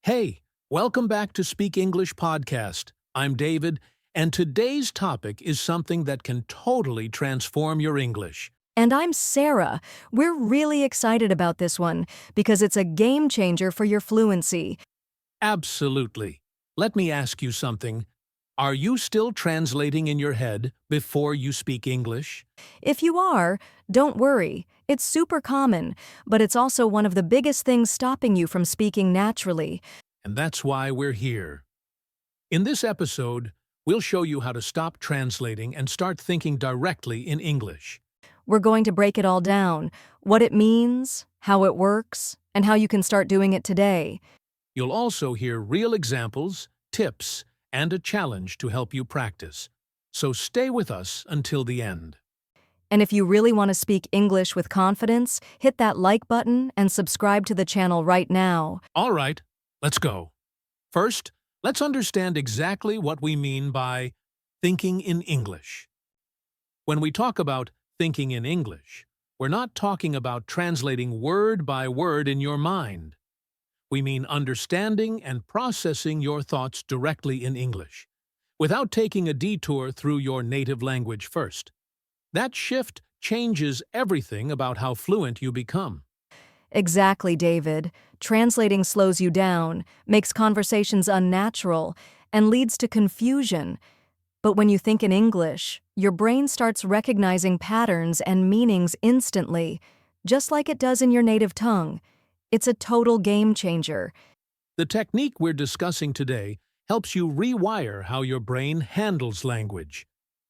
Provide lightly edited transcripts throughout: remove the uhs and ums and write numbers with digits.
Hey, welcome back to Speak English Podcast. I'm David, and today's topic is something that can totally transform your English. And I'm Sarah. We're really excited about this one because it's a game changer for your fluency. Absolutely. Let me ask you something. Are you still translating in your head before you speak English? If you are, don't worry. It's super common, but it's also one of the biggest things stopping you from speaking naturally. And that's why we're here. In this episode, we'll show you how to stop translating and start thinking directly in English. We're going to break it all down, what it means, how it works, and how you can start doing it today. You'll also hear real examples, tips, and a challenge to help you practice. So stay with us until the end. And if you really want to speak English with confidence, hit that like button and subscribe to the channel right now. All right, let's go. First, let's understand exactly what we mean by thinking in English. When we talk about thinking in English, we're not talking about translating word by word in your mind. We mean understanding and processing your thoughts directly in English, without taking a detour through your native language first. That shift changes everything about how fluent you become. Exactly, David. Translating slows you down, makes conversations unnatural, and leads to confusion. But when you think in English, your brain starts recognizing patterns and meanings instantly, just like it does in your native tongue. It's a total game changer. The technique we're discussing today helps you rewire how your brain handles language.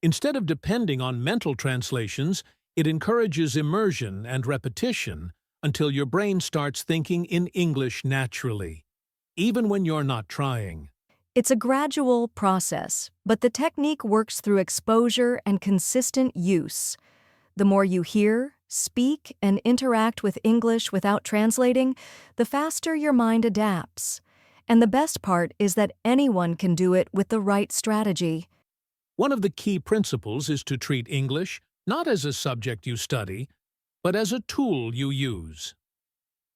Instead of depending on mental translations, it encourages immersion and repetition until your brain starts thinking in English naturally, even when you're not trying. It's a gradual process, but the technique works through exposure and consistent use. The more you hear, speak, and interact with English without translating, the faster your mind adapts. And the best part is that anyone can do it with the right strategy. One of the key principles is to treat English not as a subject you study, but as a tool you use.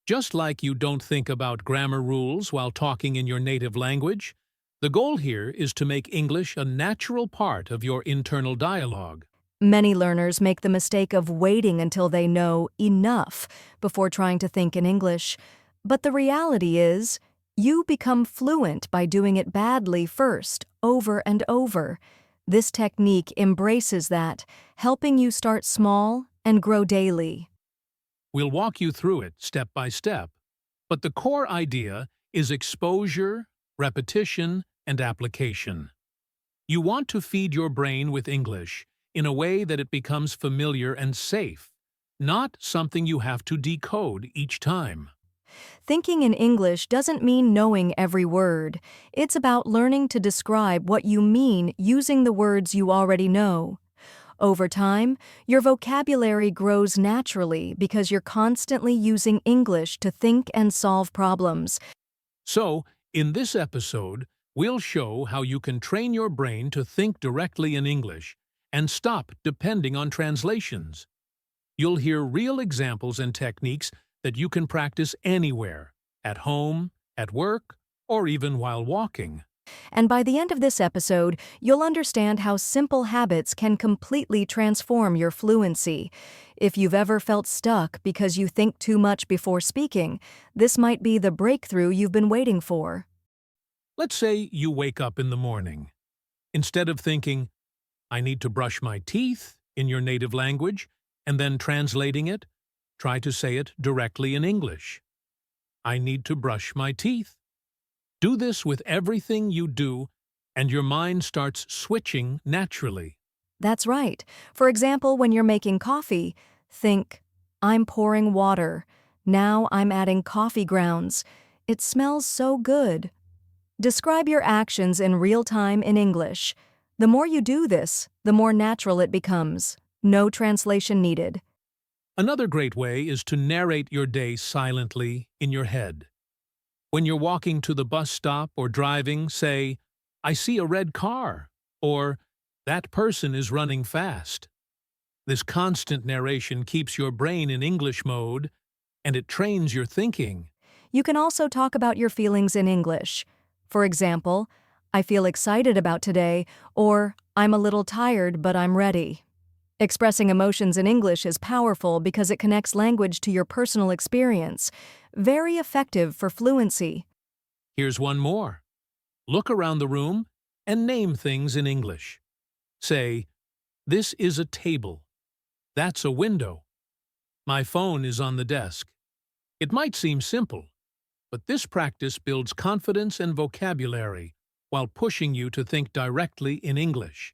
Just like you don't think about grammar rules while talking in your native language, the goal here is to make English a natural part of your internal dialogue. Many learners make the mistake of waiting until they know enough before trying to think in English. But the reality is, you become fluent by doing it badly first, over and over. This technique embraces that, helping you start small and grow daily. We'll walk you through it step by step, but the core idea is exposure, repetition, and application. You want to feed your brain with English in a way that it becomes familiar and safe, not something you have to decode each time. Thinking in English doesn't mean knowing every word. It's about learning to describe what you mean using the words you already know. Over time, your vocabulary grows naturally because you're constantly using English to think and solve problems. So, in this episode, we'll show how you can train your brain to think directly in English and stop depending on translations. You'll hear real examples and techniques that you can practice anywhere, at home, at work, or even while walking. And by the end of this episode, you'll understand how simple habits can completely transform your fluency. If you've ever felt stuck because you think too much before speaking, this might be the breakthrough you've been waiting for. Let's say you wake up in the morning. Instead of thinking, I need to brush my teeth in your native language, and then translating it, try to say it directly in English. I need to brush my teeth. Do this with everything you do, and your mind starts switching naturally. That's right. For example, when you're making coffee, think, I'm pouring water. Now I'm adding coffee grounds. It smells so good. Describe your actions in real time in English. The more you do this, the more natural it becomes. No translation needed. Another great way is to narrate your day silently in your head. When you're walking to the bus stop or driving, say, I see a red car, or that person is running fast. This constant narration keeps your brain in English mode, and it trains your thinking. You can also talk about your feelings in English. For example, I feel excited about today, or I'm a little tired but I'm ready. Expressing emotions in English is powerful because it connects language to your personal experience. Very effective for fluency. Here's one more. Look around the room and name things in English. Say, "This is a table. That's a window. My phone is on the desk." It might seem simple, but this practice builds confidence and vocabulary while pushing you to think directly in English.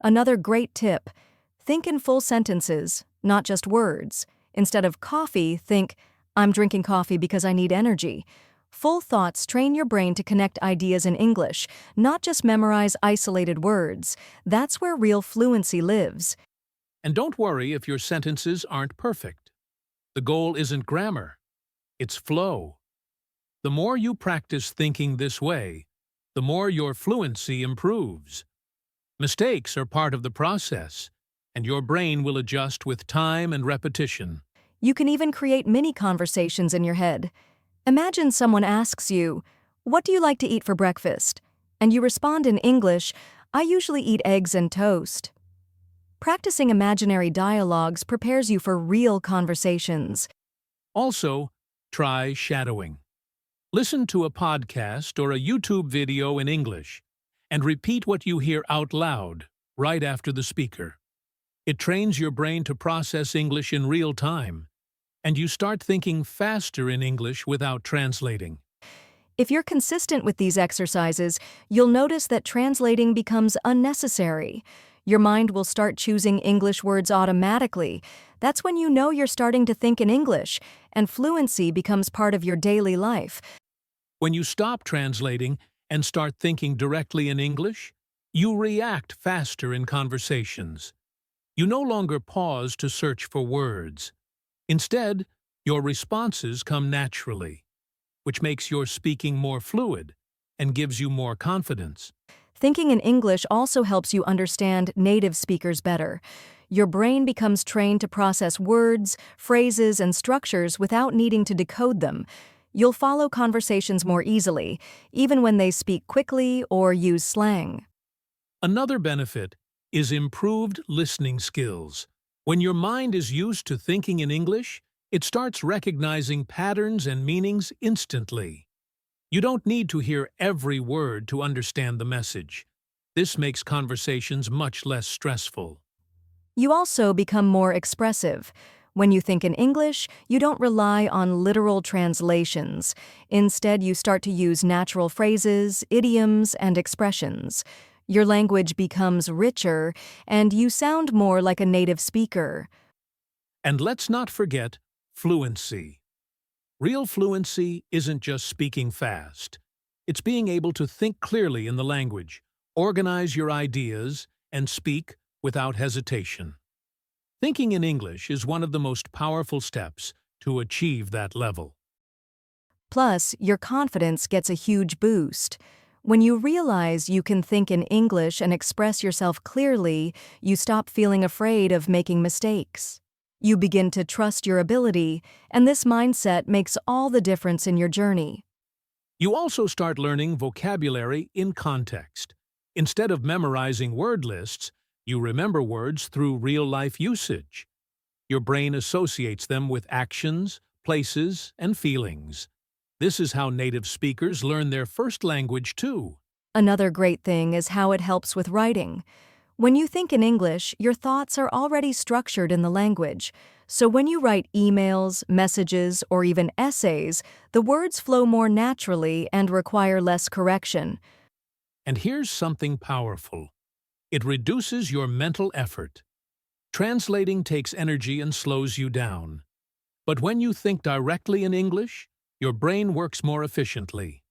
Another great tip: think in full sentences, not just words. Instead of coffee, think, I'm drinking coffee because I need energy. Full thoughts train your brain to connect ideas in English, not just memorize isolated words. That's where real fluency lives. And don't worry if your sentences aren't perfect. The goal isn't grammar, it's flow. The more you practice thinking this way, the more your fluency improves. Mistakes are part of the process, and your brain will adjust with time and repetition. You can even create mini conversations in your head. Imagine someone asks you, "What do you like to eat for breakfast?" And you respond in English, "I usually eat eggs and toast." Practicing imaginary dialogues prepares you for real conversations. Also, try shadowing. Listen to a podcast or a YouTube video in English and repeat what you hear out loud right after the speaker. It trains your brain to process English in real time, and you start thinking faster in English without translating. If you're consistent with these exercises, you'll notice that translating becomes unnecessary. Your mind will start choosing English words automatically. That's when you know you're starting to think in English, and fluency becomes part of your daily life. When you stop translating and start thinking directly in English, you react faster in conversations. You no longer pause to search for words. Instead, your responses come naturally, which makes your speaking more fluid and gives you more confidence. Thinking in English also helps you understand native speakers better. Your brain becomes trained to process words, phrases, and structures without needing to decode them. You'll follow conversations more easily, even when they speak quickly or use slang. Another benefit is improved listening skills. When your mind is used to thinking in English, it starts recognizing patterns and meanings instantly. You don't need to hear every word to understand the message. This makes conversations much less stressful. You also become more expressive. When you think in English, you don't rely on literal translations. Instead, you start to use natural phrases, idioms, and expressions. Your language becomes richer, and you sound more like a native speaker. And let's not forget fluency. Real fluency isn't just speaking fast. It's being able to think clearly in the language, organize your ideas, and speak without hesitation. Thinking in English is one of the most powerful steps to achieve that level. Plus, your confidence gets a huge boost. When you realize you can think in English and express yourself clearly, you stop feeling afraid of making mistakes. You begin to trust your ability, and this mindset makes all the difference in your journey. You also start learning vocabulary in context. Instead of memorizing word lists, you remember words through real-life usage. Your brain associates them with actions, places, and feelings. This is how native speakers learn their first language, too. Another great thing is how it helps with writing. When you think in English, your thoughts are already structured in the language. So when you write emails, messages, or even essays, the words flow more naturally and require less correction. And here's something powerful. It reduces your mental effort. Translating takes energy and slows you down. But when you think directly in English, your brain works more efficiently.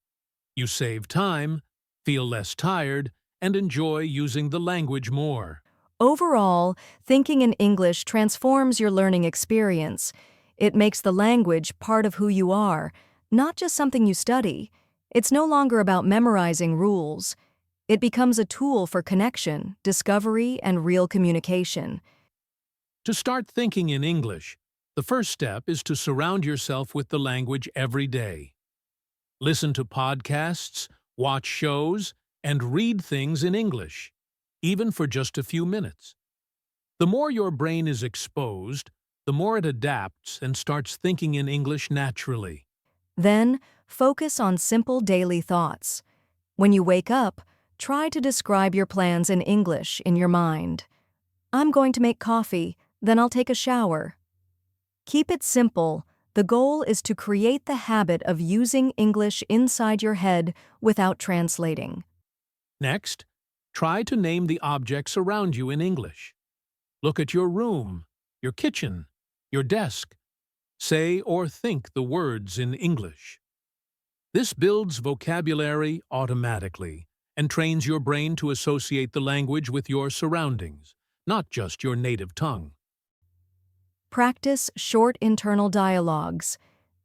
You save time, feel less tired, and enjoy using the language more. Overall, thinking in English transforms your learning experience. It makes the language part of who you are, not just something you study. It's no longer about memorizing rules. It becomes a tool for connection, discovery, and real communication. To start thinking in English, the first step is to surround yourself with the language every day. Listen to podcasts, watch shows, and read things in English, even for just a few minutes. The more your brain is exposed, the more it adapts and starts thinking in English naturally. Then, focus on simple daily thoughts. When you wake up, try to describe your plans in English in your mind. I'm going to make coffee, then I'll take a shower. Keep it simple. The goal is to create the habit of using English inside your head without translating. Next, try to name the objects around you in English. Look at your room, your kitchen, your desk. Say or think the words in English. This builds vocabulary automatically and trains your brain to associate the language with your surroundings, not just your native tongue. Practice short internal dialogues.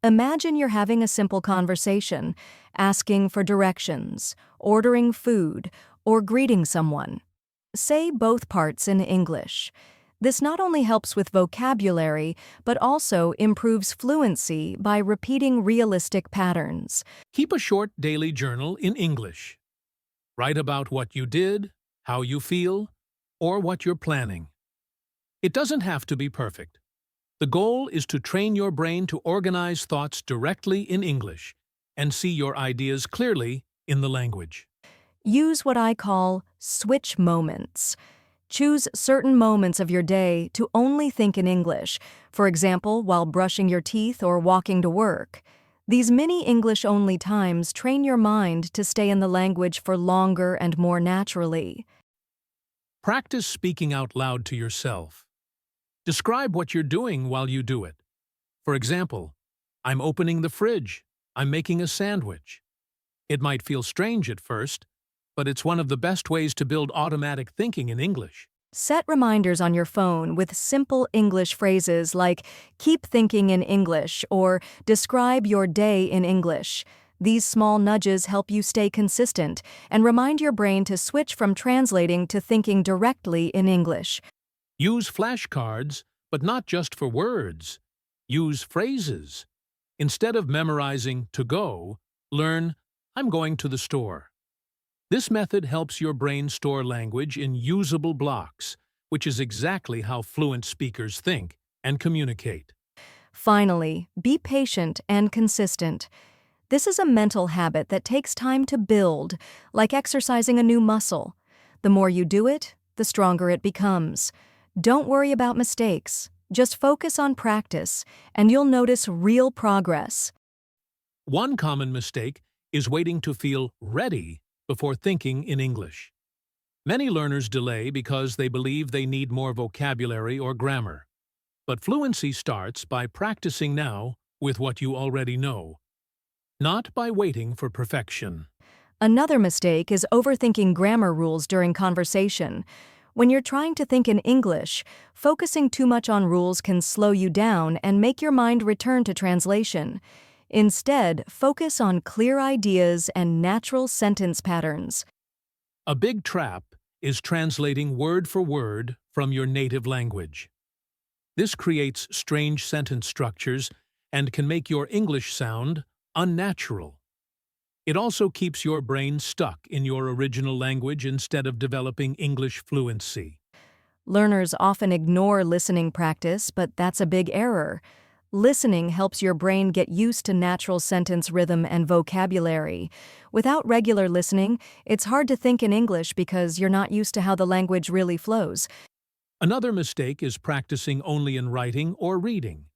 Imagine you're having a simple conversation, asking for directions, ordering food, or greeting someone. Say both parts in English. This not only helps with vocabulary, but also improves fluency by repeating realistic patterns. Keep a short daily journal in English. Write about what you did, how you feel, or what you're planning. It doesn't have to be perfect. The goal is to train your brain to organize thoughts directly in English and see your ideas clearly in the language. Use what I call switch moments. Choose certain moments of your day to only think in English, for example, while brushing your teeth or walking to work. These mini English-only times train your mind to stay in the language for longer and more naturally. Practice speaking out loud to yourself. Describe what you're doing while you do it. For example, I'm opening the fridge. I'm making a sandwich. It might feel strange at first, but it's one of the best ways to build automatic thinking in English. Set reminders on your phone with simple English phrases like keep thinking in English or describe your day in English. These small nudges help you stay consistent and remind your brain to switch from translating to thinking directly in English. Use flashcards, but not just for words. Use phrases. Instead of memorizing to go, learn I'm going to the store. This method helps your brain store language in usable blocks, which is exactly how fluent speakers think and communicate. Finally, be patient and consistent. This is a mental habit that takes time to build, like exercising a new muscle. The more you do it, the stronger it becomes. Don't worry about mistakes. Just focus on practice, and you'll notice real progress. One common mistake is waiting to feel ready before thinking in English. Many learners delay because they believe they need more vocabulary or grammar. But fluency starts by practicing now with what you already know, not by waiting for perfection. Another mistake is overthinking grammar rules during conversation. When you're trying to think in English, focusing too much on rules can slow you down and make your mind return to translation. Instead, focus on clear ideas and natural sentence patterns. A big trap is translating word for word from your native language. This creates strange sentence structures and can make your English sound unnatural. It also keeps your brain stuck in your original language instead of developing English fluency. Learners often ignore listening practice, but that's a big error. Listening helps your brain get used to natural sentence rhythm and vocabulary. Without regular listening, it's hard to think in English because you're not used to how the language really flows. Another mistake is practicing only in writing or reading.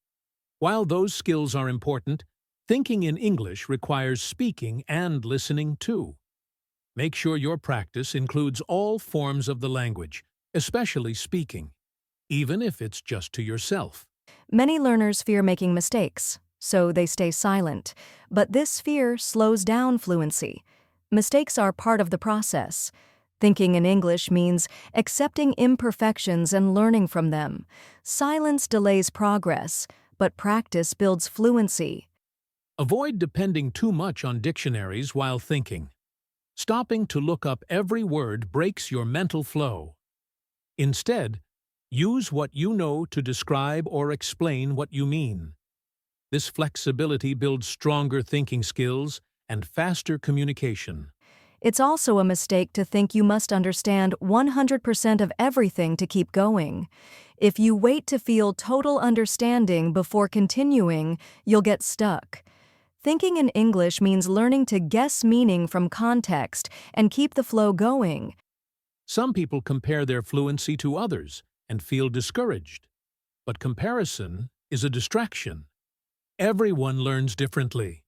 While those skills are important, thinking in English requires speaking and listening too. Make sure your practice includes all forms of the language, especially speaking, even if it's just to yourself. Many learners fear making mistakes, so they stay silent. But this fear slows down fluency. Mistakes are part of the process. Thinking in English means accepting imperfections and learning from them. Silence delays progress, but practice builds fluency. Avoid depending too much on dictionaries while thinking. Stopping to look up every word breaks your mental flow. Instead, use what you know to describe or explain what you mean. This flexibility builds stronger thinking skills and faster communication. It's also a mistake to think you must understand 100% of everything to keep going. If you wait to feel total understanding before continuing, you'll get stuck. Thinking in English means learning to guess meaning from context and keep the flow going. Some people compare their fluency to others and feel discouraged. But comparison is a distraction. Everyone learns differently.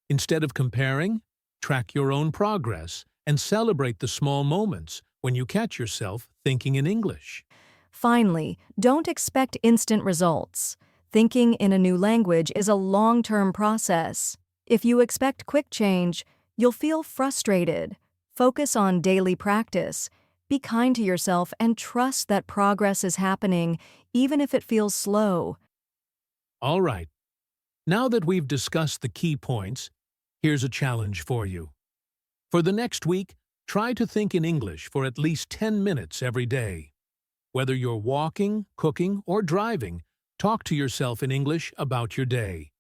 Instead of comparing, track your own progress and celebrate the small moments when you catch yourself thinking in English. Finally, don't expect instant results. Thinking in a new language is a long-term process. If you expect quick change, you'll feel frustrated. Focus on daily practice. Be kind to yourself and trust that progress is happening, even if it feels slow. All right. Now that we've discussed the key points, here's a challenge for you. For the next week, try to think in English for at least 10 minutes every day. Whether you're walking, cooking, or driving, talk to yourself in English about your day.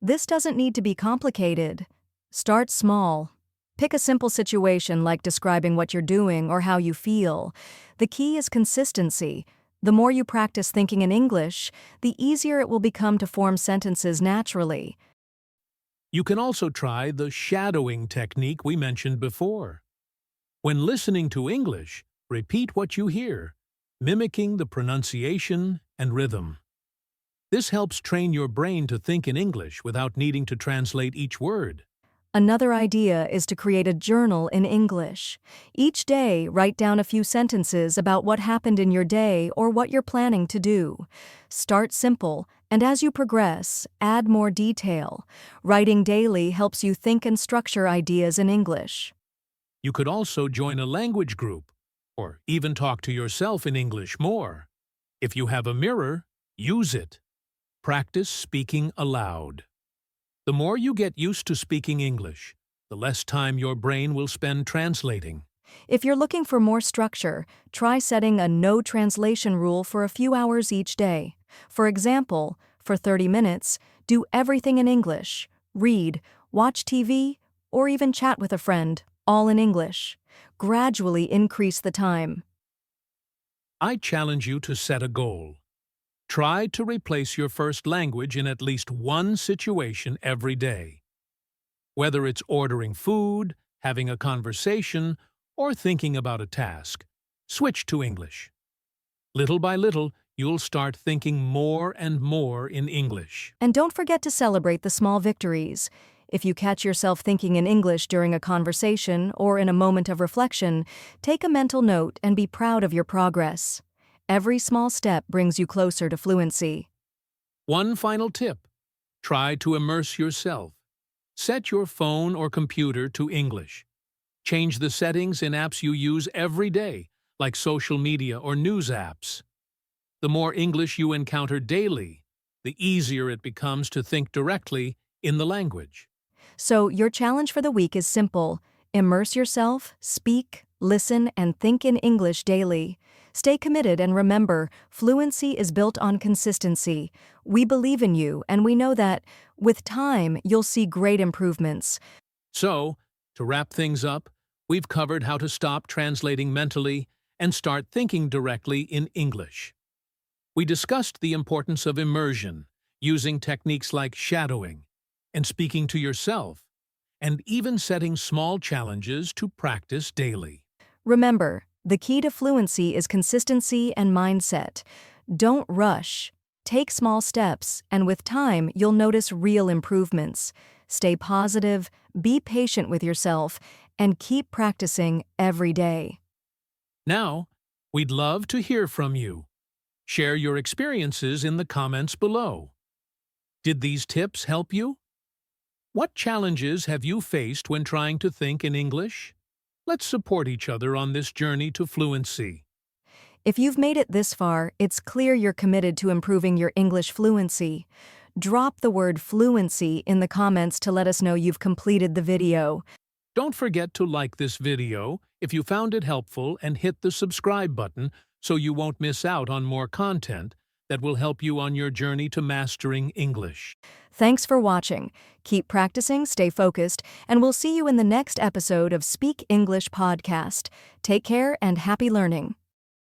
This doesn't need to be complicated. Start small. Pick a simple situation like describing what you're doing or how you feel. The key is consistency. The more you practice thinking in English, the easier it will become to form sentences naturally. You can also try the shadowing technique we mentioned before. When listening to English, repeat what you hear, mimicking the pronunciation and rhythm. This helps train your brain to think in English without needing to translate each word. Another idea is to create a journal in English. Each day, write down a few sentences about what happened in your day or what you're planning to do. Start simple, and as you progress, add more detail. Writing daily helps you think and structure ideas in English. You could also join a language group, or even talk to yourself in English more. If you have a mirror, use it. Practice speaking aloud. The more you get used to speaking English, the less time your brain will spend translating. If you're looking for more structure, try setting a no translation rule for a few hours each day. For example, for 30 minutes, do everything in English. Read, watch TV, or even chat with a friend, all in English. Gradually increase the time. I challenge you to set a goal. Try to replace your first language in at least one situation every day. Whether it's ordering food, having a conversation, or thinking about a task, switch to English. Little by little, you'll start thinking more and more in English. And don't forget to celebrate the small victories. If you catch yourself thinking in English during a conversation or in a moment of reflection, take a mental note and be proud of your progress. Every small step brings you closer to fluency. One final tip. Try to immerse yourself. Set your phone or computer to English. Change the settings in apps you use every day, like social media or news apps. The more English you encounter daily, the easier it becomes to think directly in the language. So, your challenge for the week is simple. Immerse yourself, speak, listen, and think in English daily. Stay committed and remember, fluency is built on consistency. We believe in you, and we know that, with time, you'll see great improvements. So, to wrap things up, we've covered how to stop translating mentally and start thinking directly in English. We discussed the importance of immersion, using techniques like shadowing, and speaking to yourself, and even setting small challenges to practice daily. Remember, the key to fluency is consistency and mindset. Don't rush. Take small steps, and with time, you'll notice real improvements. Stay positive, be patient with yourself, and keep practicing every day. Now, we'd love to hear from you. Share your experiences in the comments below. Did these tips help you? What challenges have you faced when trying to think in English? Let's support each other on this journey to fluency. If you've made it this far, it's clear you're committed to improving your English fluency. Drop the word fluency in the comments to let us know you've completed the video. Don't forget to like this video if you found it helpful and hit the subscribe button so you won't miss out on more content that will help you on your journey to mastering English. Thanks for watching. Keep practicing, stay focused, and we'll see you in the next episode of Speak English Podcast. Take care and happy learning.